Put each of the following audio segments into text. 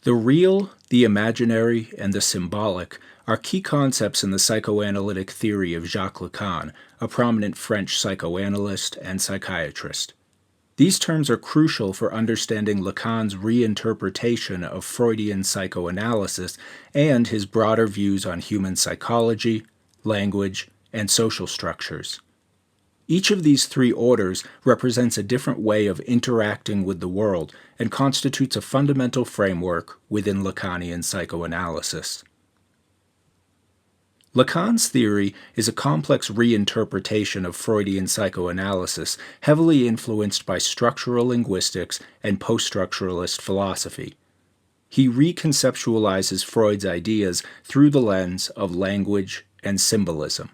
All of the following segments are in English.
The real, the imaginary, and the symbolic are key concepts in the psychoanalytic theory of Jacques Lacan, a prominent French psychoanalyst and psychiatrist. These terms are crucial for understanding Lacan's reinterpretation of Freudian psychoanalysis and his broader views on human psychology, language, and social structures. Each of these three orders represents a different way of interacting with the world and constitutes a fundamental framework within Lacanian psychoanalysis. Lacan's theory is a complex reinterpretation of Freudian psychoanalysis heavily influenced by structural linguistics and post-structuralist philosophy. He reconceptualizes Freud's ideas through the lens of language and symbolism.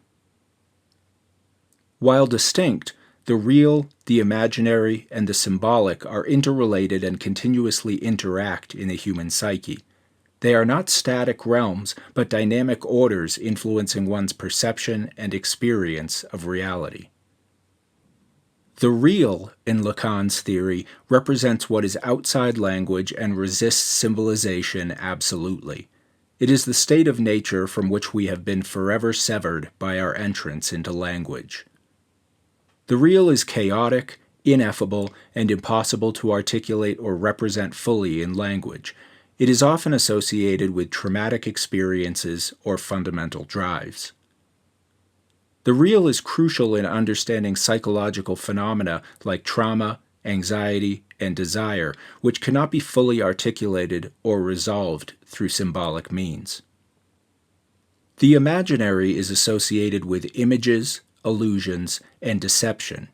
While distinct, the real, the imaginary, and the symbolic are interrelated and continuously interact in the human psyche. They are not static realms, but dynamic orders influencing one's perception and experience of reality. The real, in Lacan's theory, represents what is outside language and resists symbolization absolutely. It is the state of nature from which we have been forever severed by our entrance into language. The real is chaotic, ineffable, and impossible to articulate or represent fully in language. It is often associated with traumatic experiences or fundamental drives. The real is crucial in understanding psychological phenomena like trauma, anxiety, and desire, which cannot be fully articulated or resolved through symbolic means. The imaginary is associated with images, illusions, and deception.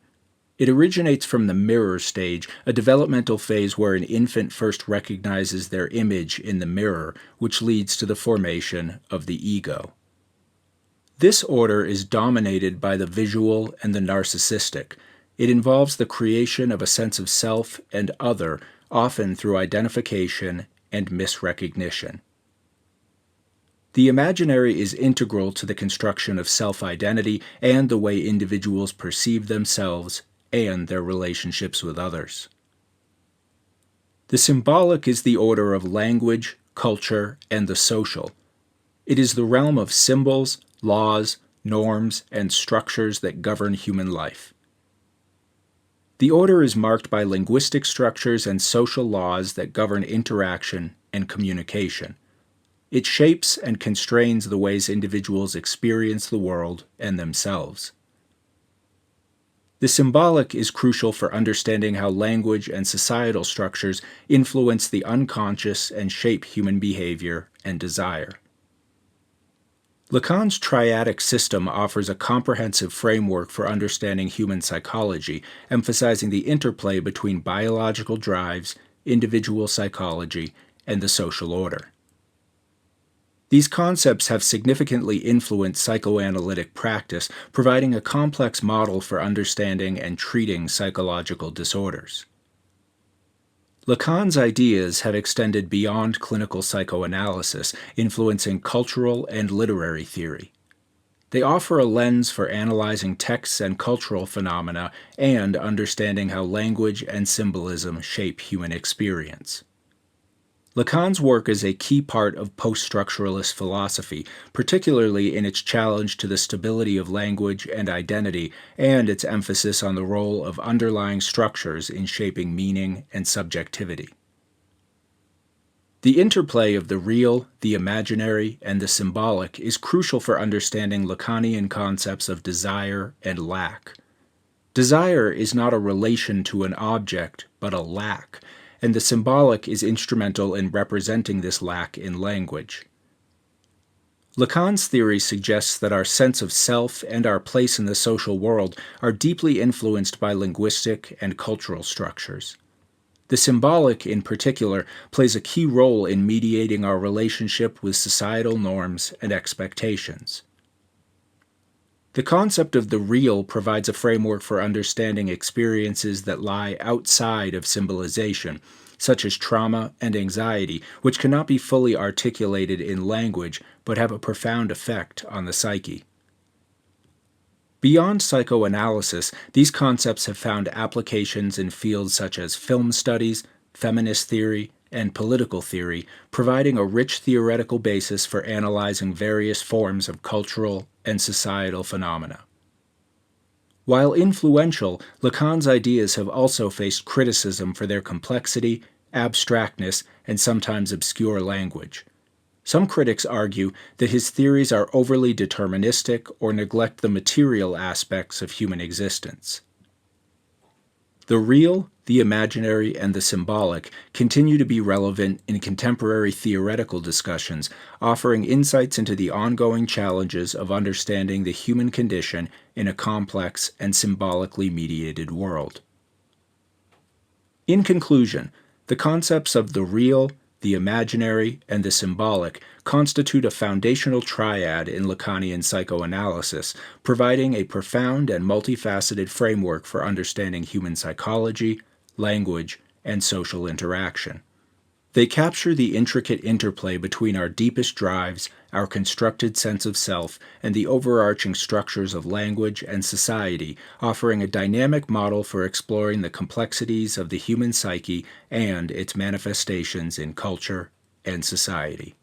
It originates from the mirror stage, a developmental phase where an infant first recognizes their image in the mirror, which leads to the formation of the ego. This order is dominated by the visual and the narcissistic. It involves the creation of a sense of self and other, often through identification and misrecognition. The imaginary is integral to the construction of self-identity and the way individuals perceive themselves and their relationships with others. The symbolic is the order of language, culture, and the social. It is the realm of symbols, laws, norms, and structures that govern human life. The order is marked by linguistic structures and social laws that govern interaction and communication. It shapes and constrains the ways individuals experience the world and themselves. The symbolic is crucial for understanding how language and societal structures influence the unconscious and shape human behavior and desire. Lacan's triadic system offers a comprehensive framework for understanding human psychology, emphasizing the interplay between biological drives, individual psychology, and the social order. These concepts have significantly influenced psychoanalytic practice, providing a complex model for understanding and treating psychological disorders. Lacan's ideas have extended beyond clinical psychoanalysis, influencing cultural and literary theory. They offer a lens for analyzing texts and cultural phenomena and understanding how language and symbolism shape human experience. Lacan's work is a key part of post-structuralist philosophy, particularly in its challenge to the stability of language and identity and its emphasis on the role of underlying structures in shaping meaning and subjectivity. The interplay of the real, the imaginary, and the symbolic is crucial for understanding Lacanian concepts of desire and lack. Desire is not a relation to an object, but a lack, and the symbolic is instrumental in representing this lack in language. Lacan's theory suggests that our sense of self and our place in the social world are deeply influenced by linguistic and cultural structures. The symbolic, in particular, plays a key role in mediating our relationship with societal norms and expectations. The concept of the real provides a framework for understanding experiences that lie outside of symbolization, such as trauma and anxiety, which cannot be fully articulated in language but have a profound effect on the psyche. Beyond psychoanalysis, these concepts have found applications in fields such as film studies, feminist theory, and political theory, providing a rich theoretical basis for analyzing various forms of cultural and societal phenomena. While influential, Lacan's ideas have also faced criticism for their complexity, abstractness, and sometimes obscure language. Some critics argue that his theories are overly deterministic or neglect the material aspects of human existence. The real, the imaginary, and the symbolic continue to be relevant in contemporary theoretical discussions, offering insights into the ongoing challenges of understanding the human condition in a complex and symbolically mediated world. In conclusion, the concepts of the real, the imaginary, and the symbolic constitute a foundational triad in Lacanian psychoanalysis, providing a profound and multifaceted framework for understanding human psychology, language, and social interaction. They capture the intricate interplay between our deepest drives, our constructed sense of self, and the overarching structures of language and society, offering a dynamic model for exploring the complexities of the human psyche and its manifestations in culture and society.